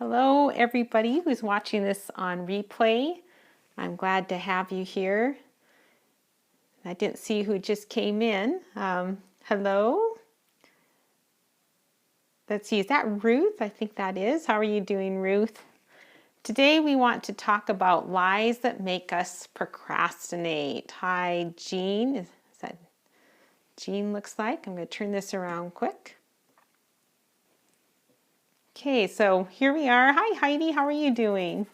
Hello, everybody who's watching this on replay. I'm glad to have you here. I didn't see who just came in. Hello. Let's see, is that Ruth? I think that is. How are you doing, Ruth? Today we want to talk about lies that make us procrastinate. Hi, Jean. Is that Jean looks like? I'm going to turn this around quick. Okay, so here we are. Hi, Heidi. How are you doing?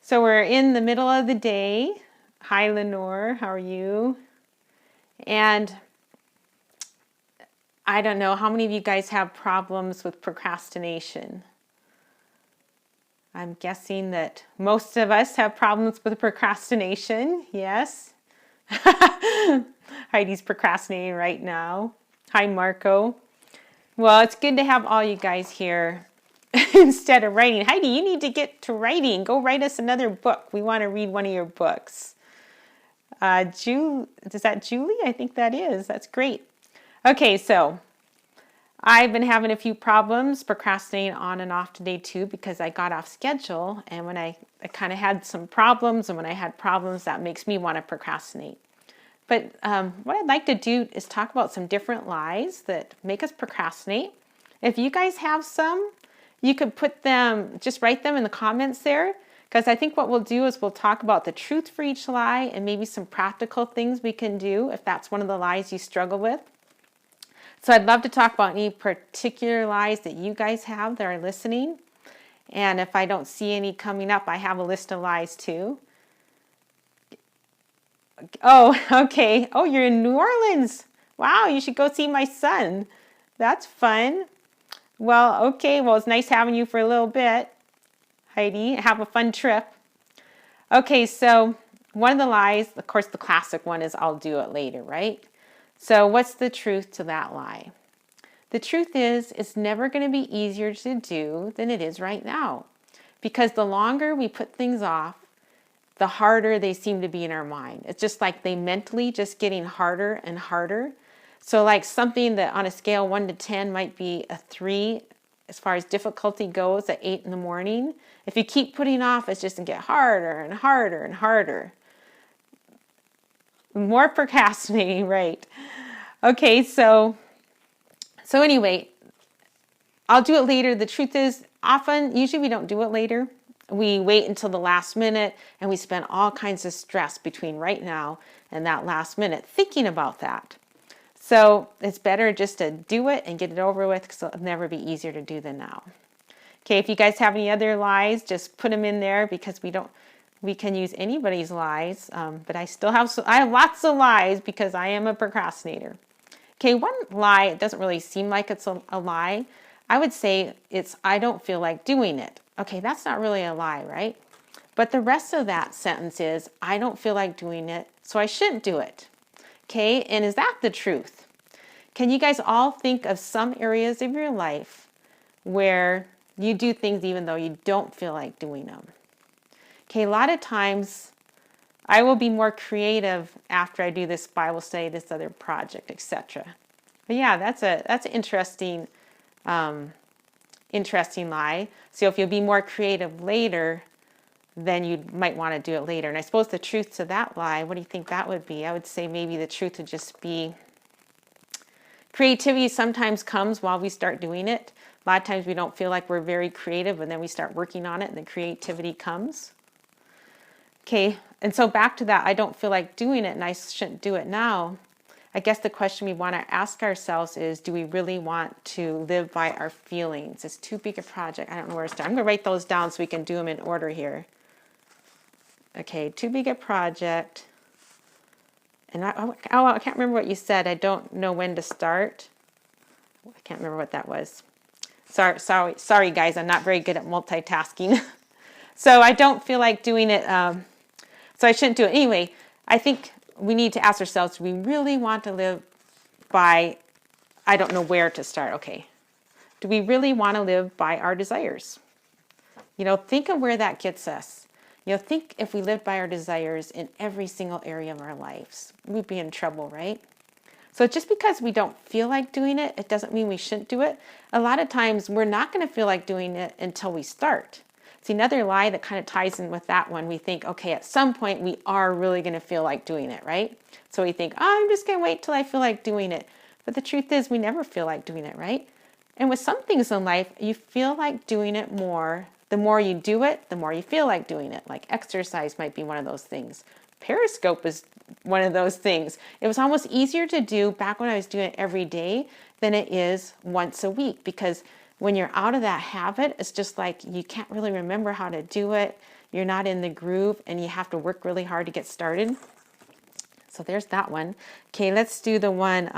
So we're in the middle of the day. Hi, Lenore. How are you? And I don't know, how many of you guys have problems with procrastination? I'm guessing that most of us have problems with procrastination. Yes. Heidi's procrastinating right now. Hi, Marco. Well, it's good to have all you guys here instead of writing. Heidi, you need to get to writing. Go write us another book. We want to read one of your books. Is that Julie? I think that is. That's great. Okay, so I've been having a few problems procrastinating on and off today too because I got off schedule, and when I kind of had some problems, and when I had problems, that makes me want to procrastinate. But what I'd like to do is talk about some different lies that make us procrastinate. If you guys have some, you could put them, just write them in the comments there, because I think what we'll do is we'll talk about the truth for each lie and maybe some practical things we can do if that's one of the lies you struggle with. So I'd love to talk about any particular lies that you guys have that are listening. And if I don't see any coming up, I have a list of lies too. Oh, okay. Oh, you're in New Orleans. Wow, you should go see my son. That's fun. Well, okay. Well, it's nice having you for a little bit, Heidi. Have a fun trip. Okay, so one of the lies, of course, the classic one is I'll do it later, right? So what's the truth to that lie? The truth is it's never going to be easier to do than it is right now. Because the longer we put things off, the harder they seem to be in our mind. It's just like they mentally just getting harder and harder. So like something that on a scale 1 to 10 might be a 3 as far as difficulty goes at 8 in the morning. If you keep putting off, it's just going to get harder and harder and harder. More procrastinating, right? Okay, so anyway, I'll do it later. The truth is, usually we don't do it later. We wait until the last minute, and we spend all kinds of stress between right now and that last minute thinking about that. So it's better just to do it and get it over with, because it'll never be easier to do than now. Okay, if you guys have any other lies, just put them in there, because we can use anybody's lies, but I have lots of lies because I am a procrastinator. Okay, one lie, it doesn't really seem like it's a lie. I would say it's I don't feel like doing it. Okay, that's not really a lie, right? But the rest of that sentence is I don't feel like doing it, so I shouldn't do it. Okay, and is that the truth? Can you guys all think of some areas of your life where you do things even though you don't feel like doing them? Okay, a lot of times I will be more creative after I do this Bible study, this other project, etc. But yeah, that's an interesting lie. So if you'll be more creative later, then you might want to do it later. And I suppose the truth to that lie, what do you think that would be? I would say maybe the truth would just be creativity sometimes comes while we start doing it. A lot of times we don't feel like we're very creative, and then we start working on it and the creativity comes. Okay, and so back to that, I don't feel like doing it and I shouldn't do it now. I guess the question we want to ask ourselves is, do we really want to live by our feelings? It's too big a project. I don't know where to start. I'm going to write those down so we can do them in order here. Okay, too big a project. And I can't remember what you said. I don't know when to start. I can't remember what that was. Sorry, guys. I'm not very good at multitasking. So I don't feel like doing it. So I shouldn't do it. Anyway, I think we need to ask ourselves, do we really want to live by, I don't know where to start. Okay. Do we really want to live by our desires? Think of where that gets us. Think if we lived by our desires in every single area of our lives, we'd be in trouble, right? So just because we don't feel like doing it, it doesn't mean we shouldn't do it. A lot of times we're not going to feel like doing it until we start. See, another lie that kind of ties in with that one, we think, okay, at some point we are really going to feel like doing it, right? So we think, oh, I'm just going to wait till I feel like doing it. But the truth is we never feel like doing it, right? And with some things in life, you feel like doing it more. The more you do it, the more you feel like doing it. Like exercise might be one of those things. Periscope is one of those things. It was almost easier to do back when I was doing it every day than it is once a week, because when you're out of that habit, it's just like you can't really remember how to do it. You're not in the groove and you have to work really hard to get started. So there's that one. Okay, let's do the one,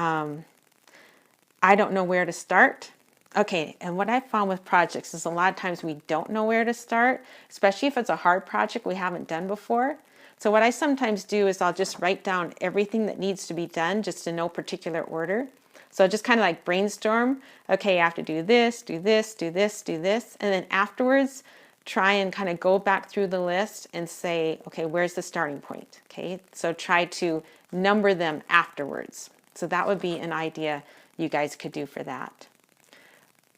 I don't know where to start. Okay, and what I found with projects is a lot of times we don't know where to start, especially if it's a hard project we haven't done before. So what I sometimes do is I'll just write down everything that needs to be done, just in no particular order. So just kind of like brainstorm, okay, I have to do this, do this, do this, do this. And then afterwards, try and kind of go back through the list and say, okay, where's the starting point? Okay, so try to number them afterwards. So that would be an idea you guys could do for that.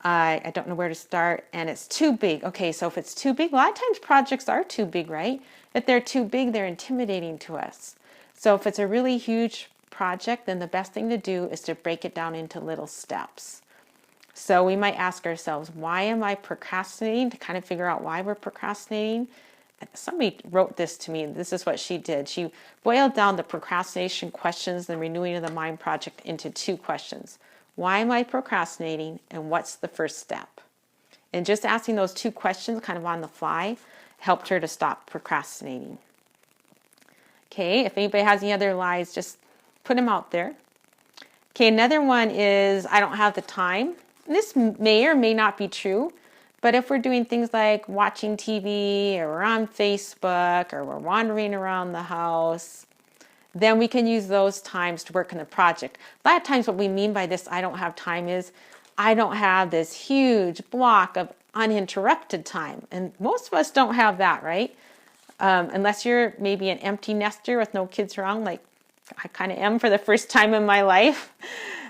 I don't know where to start, and it's too big. Okay, so if it's too big, a lot of times projects are too big, right? If they're too big, they're intimidating to us. So if it's a really huge project, then the best thing to do is to break it down into little steps. So we might ask ourselves, why am I procrastinating? To kind of figure out why we're procrastinating. Somebody wrote this to me. This is what she did. She boiled down the procrastination questions, the renewing of the mind project, into 2 questions. Why am I procrastinating, and what's the first step? And just asking those 2 questions kind of on the fly helped her to stop procrastinating. Okay, if anybody has any other lies, just put them out there. Okay, another one is I don't have the time. And this may or may not be true, but if we're doing things like watching TV, or we're on Facebook, or we're wandering around the house, then we can use those times to work on the project. A lot of times what we mean by this I don't have time is I don't have this huge block of uninterrupted time. And most of us don't have that, right? Unless you're maybe an empty nester with no kids around, like I kind of am for the first time in my life.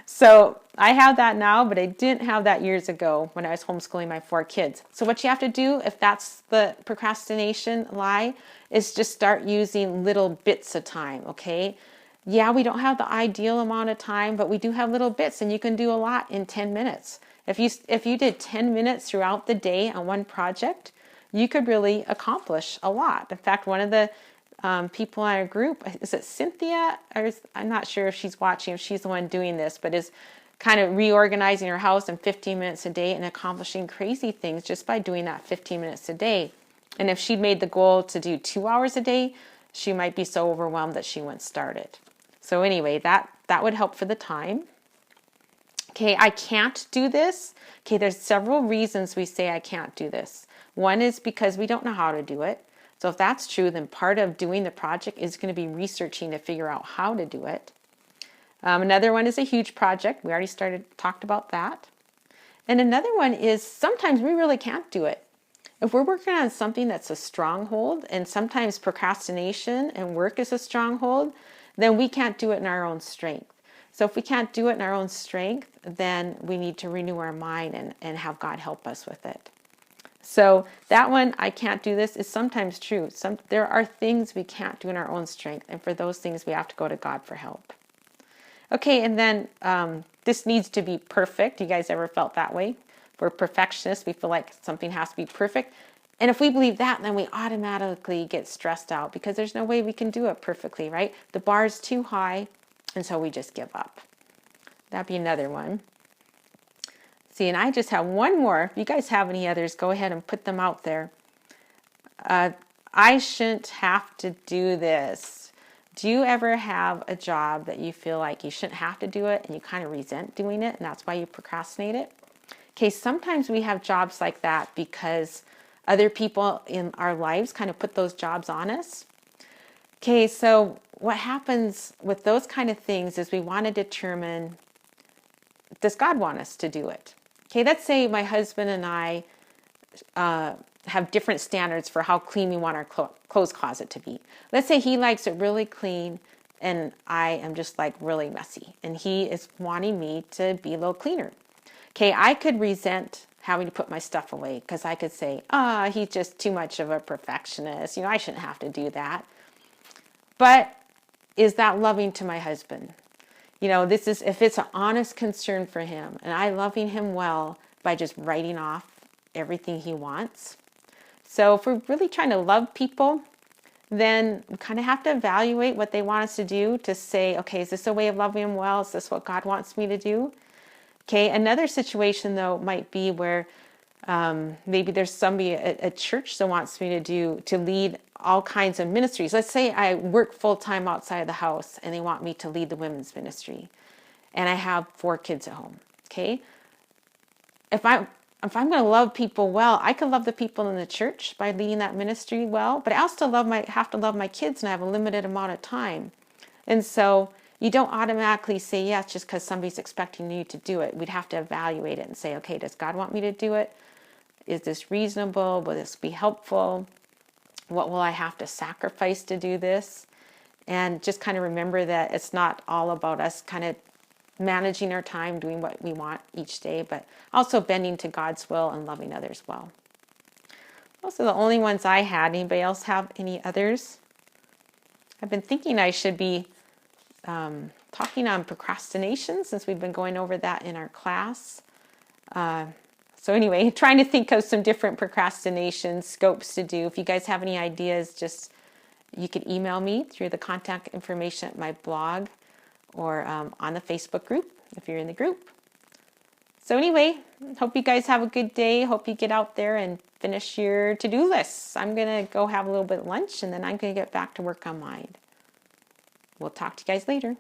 So I have that now, but I didn't have that years ago when I was homeschooling my 4 kids. So what you have to do, if that's the procrastination lie, is just start using little bits of time, okay? Yeah, we don't have the ideal amount of time, but we do have little bits, and you can do a lot in 10 minutes. If you did 10 minutes throughout the day on one project, you could really accomplish a lot. In fact, one of the people in our group, is it Cynthia? I'm not sure if she's watching, if she's the one doing this, but is kind of reorganizing her house in 15 minutes a day and accomplishing crazy things just by doing that 15 minutes a day. And if she made the goal to do 2 hours a day, she might be so overwhelmed that she wouldn't start it. So anyway, that would help for the time. Okay, I can't do this. Okay, there's several reasons we say I can't do this. One is because we don't know how to do it. So if that's true, then part of doing the project is going to be researching to figure out how to do it. Another one is a huge project. We already talked about that. And another one is sometimes we really can't do it. If we're working on something that's a stronghold, and sometimes procrastination and work is a stronghold, then we can't do it in our own strength. So if we can't do it in our own strength, then we need to renew our mind and have God help us with it. So that one, I can't do this, is sometimes true. There are things we can't do in our own strength, and for those things we have to go to God for help. Okay, and then this needs to be perfect. You guys ever felt that way? We're perfectionists. We feel like something has to be perfect. And if we believe that, then we automatically get stressed out because there's no way we can do it perfectly, right? The bar is too high, and so we just give up. That'd be another one. See, and I just have one more. If you guys have any others, go ahead and put them out there. I shouldn't have to do this. Do you ever have a job that you feel like you shouldn't have to do it and you kind of resent doing it, and that's why you procrastinate it? Okay, sometimes we have jobs like that because other people in our lives kind of put those jobs on us. Okay, so what happens with those kind of things is we want to determine, does God want us to do it? Okay, let's say my husband and I have different standards for how clean we want our clothes closet to be. Let's say he likes it really clean, and I am just like really messy. And he is wanting me to be a little cleaner. Okay, I could resent having to put my stuff away because I could say, he's just too much of a perfectionist. I shouldn't have to do that. But is that loving to my husband? This is if it's an honest concern for him and I loving him well by just writing off everything he wants. So if we're really trying to love people, then we kind of have to evaluate what they want us to do to say, okay, is this a way of loving them well? Is this what God wants me to do? Okay, another situation though might be where maybe there's somebody at a church that wants me to lead all kinds of ministries. Let's say I work full-time outside of the house and they want me to lead the women's ministry and I have 4 kids at home. Okay, if I'm going to love people well, I can love the people in the church by leading that ministry well, but I also have to love my kids, and I have a limited amount of time. And so you don't automatically say yes just because somebody's expecting you to do it. We'd have to evaluate it and say, okay, does God want me to do it? Is this reasonable? Will this be helpful? What will I have to sacrifice to do this? And just kind of remember that it's not all about us kind of managing our time, doing what we want each day, but also bending to God's will and loving others well. Those are the only ones I had. Anybody else have any others? I've been thinking I should be talking on procrastination since we've been going over that in our class. So anyway, trying to think of some different procrastination scopes to do. If you guys have any ideas, you could email me through the contact information at my blog or on the Facebook group if you're in the group. So anyway, hope you guys have a good day. Hope you get out there and finish your to-do lists. I'm going to go have a little bit of lunch and then I'm going to get back to work on mine. We'll talk to you guys later.